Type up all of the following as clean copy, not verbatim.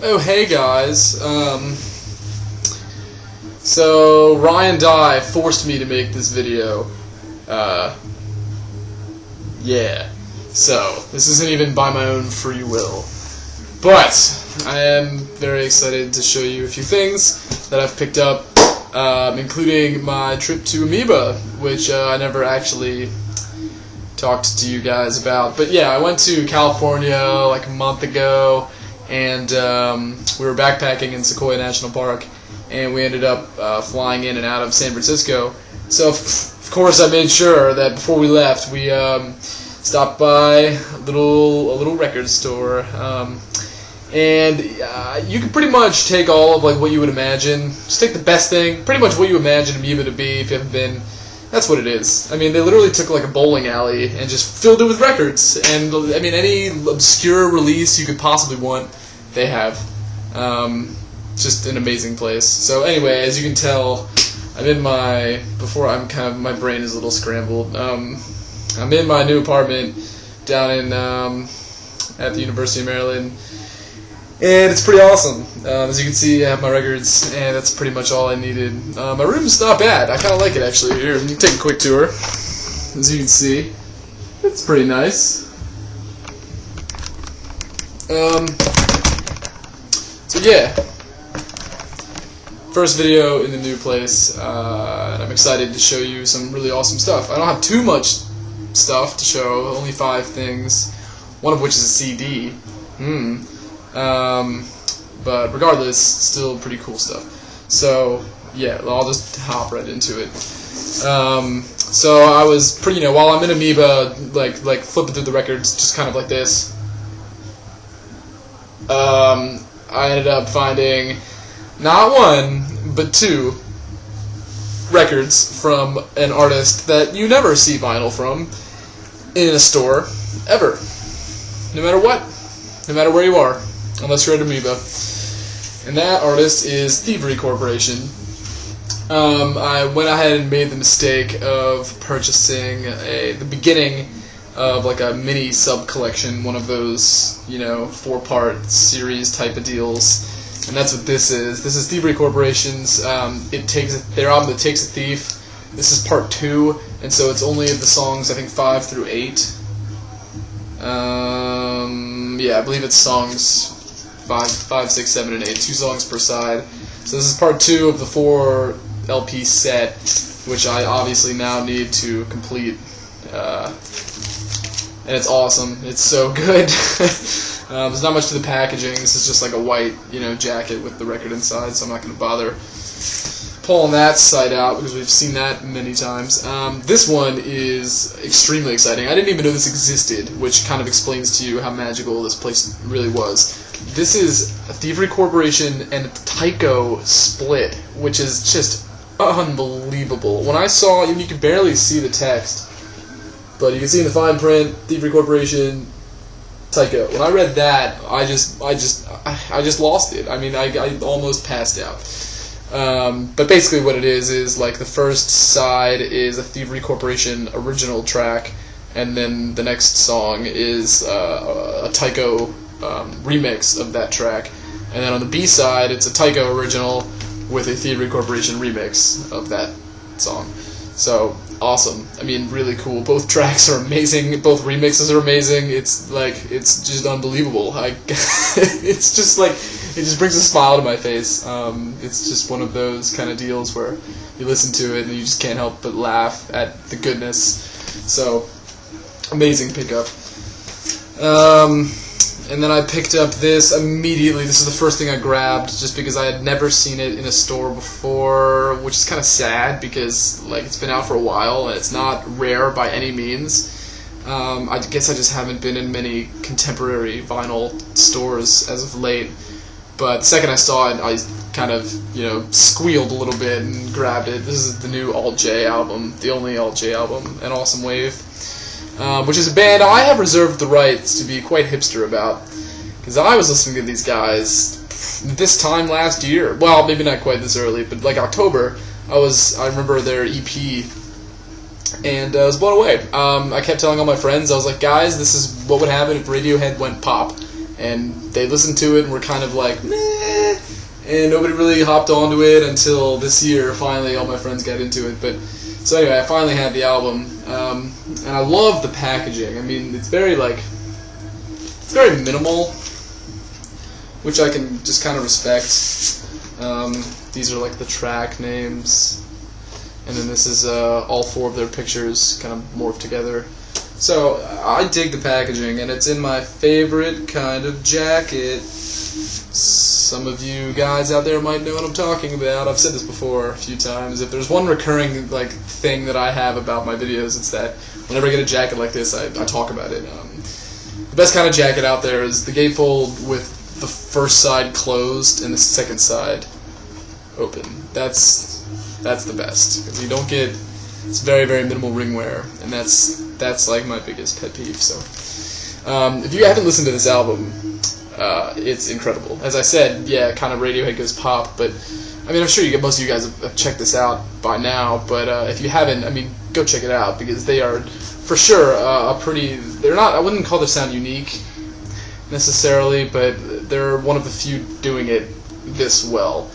Oh, hey guys. So Ryan Dye forced me to make this video. Yeah. So this isn't even by my own free will, but I am very excited to show you a few things that I've picked up, including my trip to Amoeba, which I never actually talked to you guys about. But yeah, I went to California like a month ago, and we were backpacking in Sequoia National Park, and we ended up flying in and out of San Francisco. So of course I made sure that before we left we stopped by a little record store, and you can pretty much take all of like what you would imagine. Just take the best thing, pretty much what you imagine Amoeba to be if you haven't been. That's what it is. I mean, they literally took like a bowling alley and just filled it with records. And I mean, any obscure release you could possibly want, they have. Just an amazing place. So anyway, as you can tell, I'm in my my brain is a little scrambled. I'm in my new apartment down in at the University of Maryland, and it's pretty awesome. As you can see, I have my records, and that's pretty much all I needed. My room's not bad. I kind of like it, actually. Here, you can take a quick tour. As you can see, it's pretty nice. So yeah, first video in the new place, and I'm excited to show you some really awesome stuff. I don't have too much stuff to show, only 5 things, one of which is a CD. But regardless, still pretty cool stuff. So yeah, I'll just hop right into it. So I was pretty, while I'm in Amoeba, like flipping through the records, just kind of like this. I ended up finding not 1, but 2 records from an artist that you never see vinyl from in a store, ever. No matter what. No matter where you are. Unless you're at Amoeba. And that artist is Thievery Corporation. I went ahead and made the mistake of purchasing the beginning of like a mini sub-collection, one of those, 4-part series type of deals. And that's what this is. This is Thievery Corporation's, their album that takes a thief. This is part 2, and so it's only the songs, I think, 5 through 8. Yeah, I believe it's songs 5, 6, 7, and 8. 2 songs per side. So this is part 2 of the 4 LP set, which I obviously now need to complete. And it's awesome. It's so good. There's not much to the packaging. This is just like a white, jacket with the record inside, so I'm not going to bother pulling that side out because we've seen that many times. This one is extremely exciting. I didn't even know this existed, which kind of explains to you how magical this place really was. This is a Thievery Corporation and Tycho split, which is just unbelievable. When I saw it, you could barely see the text, but you can see in the fine print, Thievery Corporation, Tycho. When I read that, I just lost it. I mean, I almost passed out. But basically what it is like the first side is a Thievery Corporation original track, and then the next song is a Tycho remix of that track, and then on the B side it's a Tycho original with a Thievery Corporation remix of that song. So awesome. I mean, really cool. Both tracks are amazing. Both remixes are amazing. It's just unbelievable. It's just like, it just brings a smile to my face. It's just one of those kind of deals where you listen to it and you just can't help but laugh at the goodness. So, amazing pickup. And then I picked up this immediately. This is the first thing I grabbed, just because I had never seen it in a store before, which is kind of sad because it's been out for a while and it's not rare by any means. I guess I just haven't been in many contemporary vinyl stores as of late. But the second I saw it, I kind of, squealed a little bit and grabbed it. This is the new Alt J album, the only Alt J album, An Awesome Wave, which is a band I have reserved the rights to be quite hipster about, because I was listening to these guys this time last year. Well, maybe not quite this early, but like October, I remember their EP, and I was blown away. I kept telling all my friends, I was like, guys, this is what would happen if Radiohead went pop. and they listened to it and were kind of like, meh, and nobody really hopped onto it until this year. Finally, all my friends got into it. But so anyway, I finally had the album, and I love the packaging. I mean, it's very minimal, which I can just kind of respect. These are like the track names, and then this is all 4 of their pictures kind of morphed together. So I dig the packaging, and it's in my favorite kind of jacket. Some of you guys out there might know what I'm talking about. I've said this before a few times. If there's one recurring thing that I have about my videos, it's that whenever I get a jacket like this, I talk about it. The best kind of jacket out there is the gatefold with the first side closed and the second side open. That's the best, because you don't get, it's very, very minimal ring wear, and that's like my biggest pet peeve. So if you haven't listened to this album, it's incredible. As I said, yeah, kind of Radiohead goes pop, but I mean, I'm sure most of you guys have checked this out by now, but if you haven't, I mean, go check it out, because they are, for sure, they're not, I wouldn't call their sound unique, necessarily, but they're one of the few doing it this well.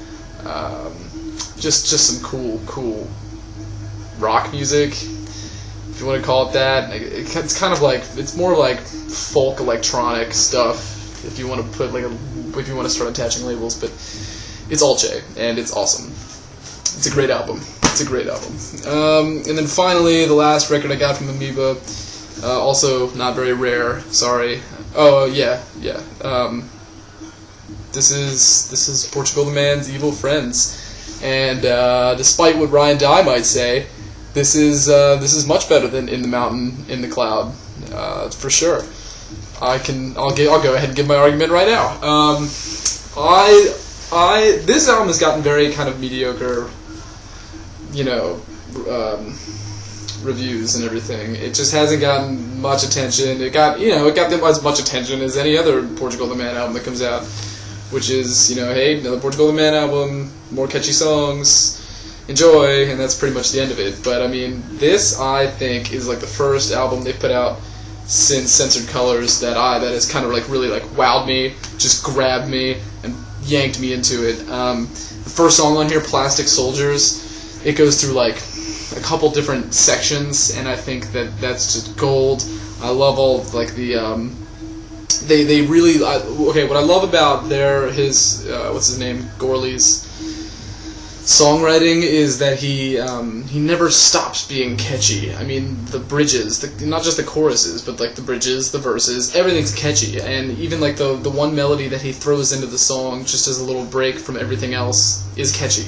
Just some cool rock music, if you want to call it that. It's kind of like, it's more like folk electronic stuff, if you want to put if you want to start attaching labels, but it's all Che, and it's awesome. It's a great album. It's a great album. And then finally, the last record I got from Amoeba, also not very rare. Sorry. Oh yeah. This is Portugal the Man's Evil Friends, and despite what Ryan Dye might say, this is much better than In the Mountain, In the Cloud, for sure. I'll go ahead and give my argument right now. This album has gotten very kind of mediocre, reviews and everything. It just hasn't gotten much attention. It got as much attention as any other Portugal the Man album that comes out, which is, hey, another Portugal the Man album, more catchy songs, enjoy, and that's pretty much the end of it. But I mean, this, I think, is like the first album they've put out since Censored Colors that has kind of really wowed me, just grabbed me and yanked me into it. The first song on here, Plastic Soldiers, it goes through a couple different sections, and I think that's just gold. I love all the they really okay. What I love about what's his name, Gorley's songwriting is that he never stops being catchy. I mean, the bridges, not just the choruses, but the bridges, the verses, everything's catchy, and even the one melody that he throws into the song just as a little break from everything else is catchy,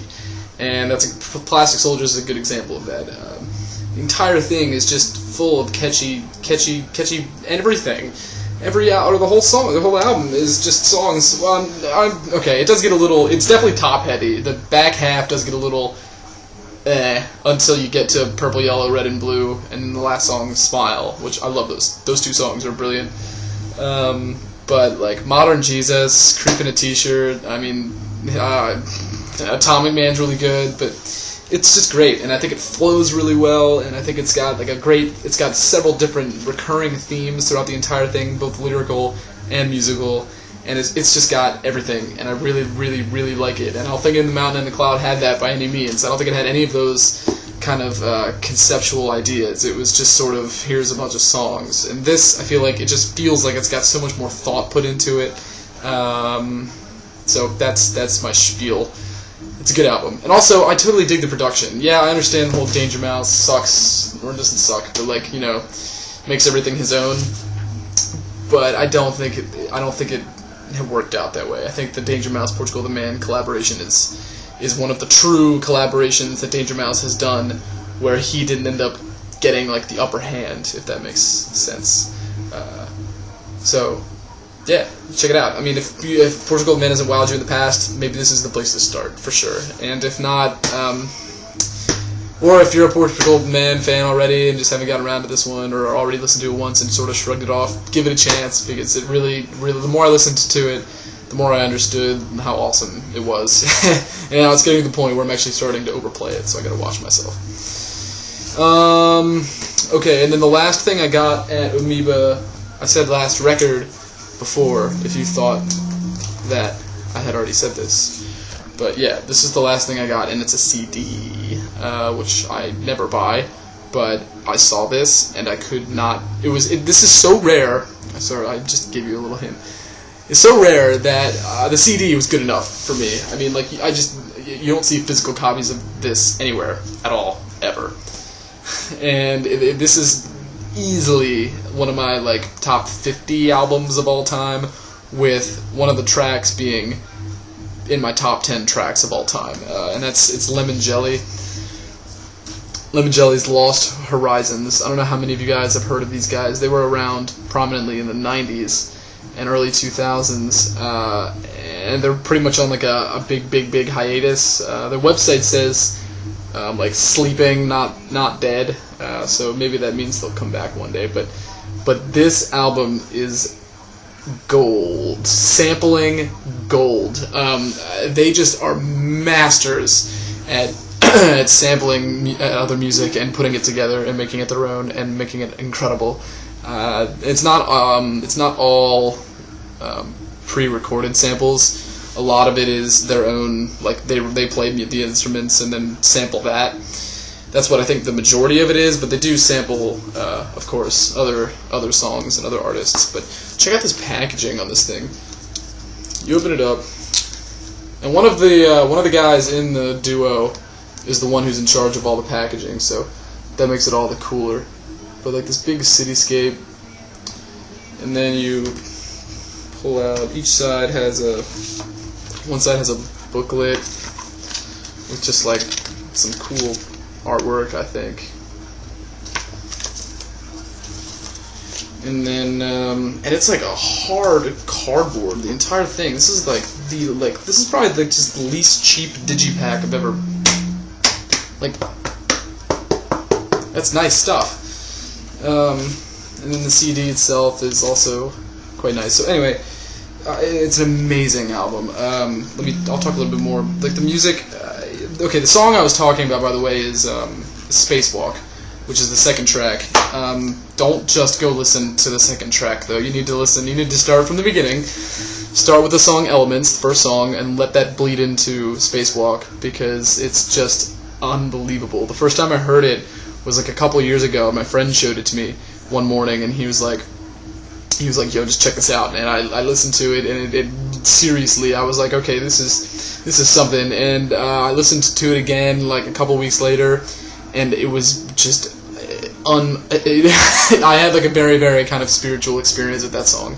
and Plastic Soldiers is a good example of that. The entire thing is just full of catchy everything. The whole song, the whole album is just songs. Well, okay, it does get a little. It's definitely top heavy. The back half does get a little, until you get to Purple, Yellow, Red, and Blue, and then the last song, Smile, which I love. Those two songs are brilliant. But Modern Jesus, Creep in a T-shirt. I mean, Atomic Man's really good, but it's just great, and I think it flows really well, and I think it's got it's got several different recurring themes throughout the entire thing, both lyrical and musical, and it's just got everything, and I really, really, really like it. And I don't think In the Mountain and the Cloud had that by any means. I don't think it had any of those kind of conceptual ideas. It was just sort of, here's a bunch of songs, and this, I feel like it just feels like it's got so much more thought put into it. So that's my spiel. It's a good album. And also, I totally dig the production. Yeah, I understand the whole Danger Mouse sucks, or doesn't suck, but makes everything his own. But I don't think it had worked out that way. I think the Danger Mouse Portugal the Man collaboration is one of the true collaborations that Danger Mouse has done, where he didn't end up getting the upper hand, if that makes sense. So yeah, check it out. I mean, if Portugal the Man hasn't wowed you in the past, maybe this is the place to start, for sure. And if not, or if you're a Portugal the Man fan already and just haven't gotten around to this one, or already listened to it once and sort of shrugged it off, give it a chance, because it really, the more I listened to it, the more I understood how awesome it was. And now it's getting to the point where I'm actually starting to overplay it, so I gotta watch myself. Okay, and then the last thing I got at Amoeba, I said last record before if you thought that I had already said this. But yeah, this is the last thing I got, and it's a CD, which I never buy, but I saw this, and I could not, this is so rare, sorry, I just gave you a little hint, it's so rare that the CD was good enough for me. I mean, like, you don't see physical copies of this anywhere at all, ever. And this is easily one of my, like, top 50 albums of all time, with one of the tracks being in my top 10 tracks of all time, and it's Lemon Jelly. Lemon Jelly's Lost Horizons. I don't know how many of you guys have heard of these guys. They were around prominently in the 90s and early 2000s, and they're pretty much on like a big hiatus. Their website says like sleeping, not dead, so maybe that means they'll come back one day. But this album is gold. Sampling gold. They just are masters at at sampling other music and putting it together and making it their own and making it incredible. It's not all pre-recorded samples. A lot of it is their own. Like they play the instruments and then sample that. That's what I think the majority of it is, but they do sample, of course, other songs and other artists. But check out this packaging on this thing. You open it up, and one of the guys in the duo is the one who's in charge of all the packaging, so that makes it all the cooler. But like this big cityscape, and then you pull out. Each side has one side has a booklet with just like some cool artwork, I think. And then and it's like a hard cardboard, the entire thing. This is this is probably like just the least cheap digipack I've ever, like, that's nice stuff. And then the CD itself is also quite nice. So anyway, it's an amazing album. I'll talk a little bit more. Like the music, okay, the song I was talking about, by the way, is Spacewalk, which is the second track. Don't just go listen to the second track, though. You need to start from the beginning. Start with the song Elements, the first song, and let that bleed into Spacewalk, because it's just unbelievable. The first time I heard it was like a couple years ago. My friend showed it to me one morning, and he was like, yo, just check this out. And I listened to it, and it seriously, I was like, okay, this is something. And I listened to it again like a couple weeks later, and it was just I had like a very, very kind of spiritual experience with that song.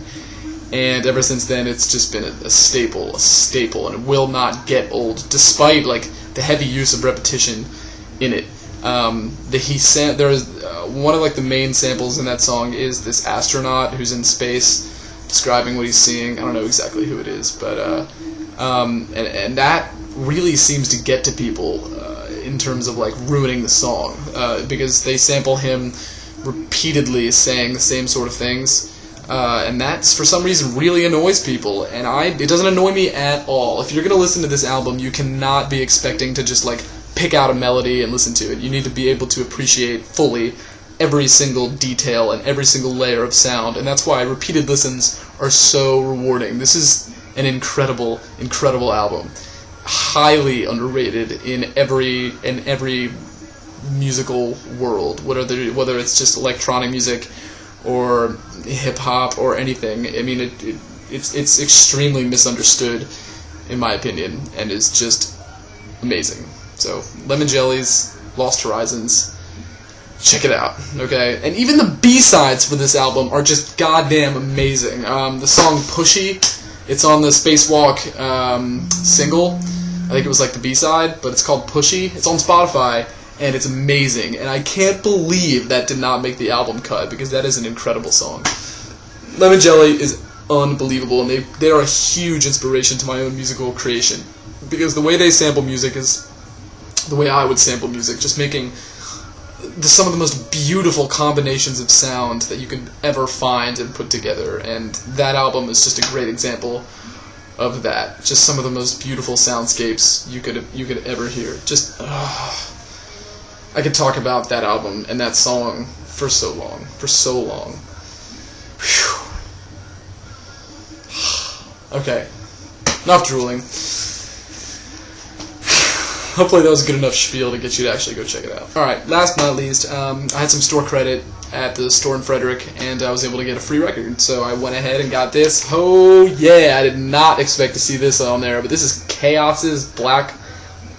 And ever since then, it's just been a staple, and it will not get old, despite like the heavy use of repetition in it. There's one of like the main samples in that song is this astronaut who's in space describing what he's seeing. I don't know exactly who it is, but and that really seems to get to people in terms of like ruining the song, because they sample him repeatedly saying the same sort of things. And that's, for some reason, really annoys people, and it doesn't annoy me at all. If you're going to listen to this album, you cannot be expecting to just, like, pick out a melody and listen to it. You need to be able to appreciate fully every single detail and every single layer of sound, and that's why repeated listens are so rewarding. This is an incredible, incredible album. Highly underrated in every musical world, whether it's just electronic music or hip-hop or anything. I mean, it's extremely misunderstood, in my opinion, and is just amazing. So, Lemon Jelly's Lost Horizons, check it out, okay? And even the B-sides for this album are just goddamn amazing. The song Pushy, it's on the Spacewalk single. I think it was like the B-side, but it's called Pushy. It's on Spotify, and it's amazing, and I can't believe that did not make the album cut, because that is an incredible song. Lemon Jelly is unbelievable, and they are a huge inspiration to my own musical creation, because the way they sample music is the way I would sample music, just making some of the most beautiful combinations of sound that you can ever find and put together, and that album is just a great example of that. Just some of the most beautiful soundscapes you could ever hear. Just I could talk about that album and that song for so long. Whew. Okay, enough drooling. Hopefully that was a good enough spiel to get you to actually go check it out. Alright, last but not least, I had some store credit at the store in Frederick, and I was able to get a free record, so I went ahead and got this. Oh yeah, I did not expect to see this on there, but this is Chaos's Black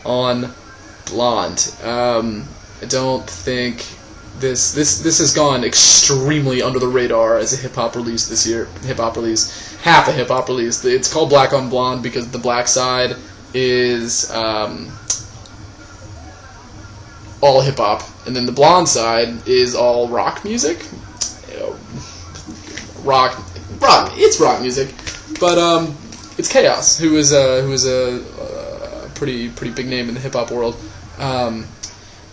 on Blonde. I don't think this has gone extremely under the radar as a hip-hop release this year. Half a hip-hop release. It's called Black on Blonde because the black side is all hip-hop, and then the blonde side is all rock music. It's rock music, but it's Chaos, who is a pretty big name in the hip-hop world.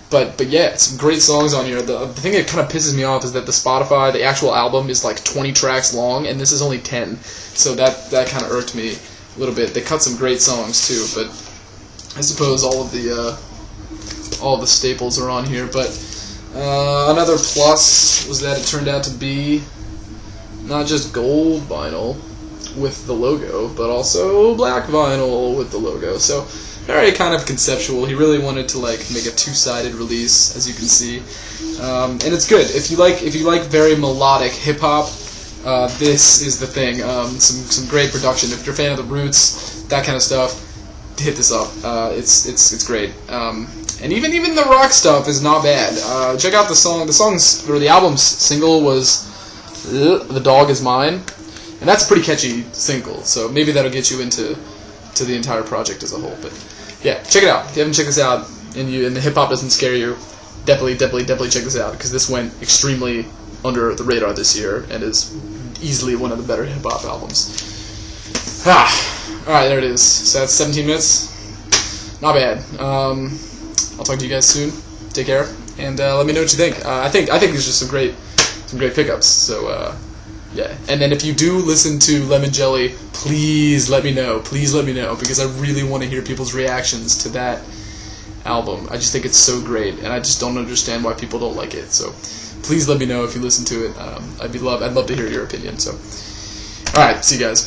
But yeah, some great songs on here. The thing that kind of pisses me off is that the actual album is like 20 tracks long, and this is only 10. So that kind of irked me a little bit. They cut some great songs too, but I suppose all of the staples are on here. But another plus was that it turned out to be not just gold vinyl with the logo, but also black vinyl with the logo. So very kind of conceptual. He really wanted to like make a two-sided release, as you can see, and it's good. If you like very melodic hip hop, this is the thing. Some great production. If you're a fan of the Roots, that kind of stuff, hit this up. It's great. And even the rock stuff is not bad. Check out the song. The album's single was "The Dog Is Mine," and that's a pretty catchy single. So maybe that'll get you into the entire project as a whole. But yeah, check it out. If you haven't checked this out and the hip hop doesn't scare you, definitely check this out, because this went extremely under the radar this year and is easily one of the better hip hop albums. Alright, there it is. So that's 17 minutes. Not bad. I'll talk to you guys soon. Take care, and let me know what you think. I think there's just some great pickups. So yeah, and then if you do listen to Lemon Jelly, please let me know. Please let me know, because I really want to hear people's reactions to that album. I just think it's so great, and I just don't understand why people don't like it. So please let me know if you listen to it. I'd love to hear your opinion. So, all right, see you guys.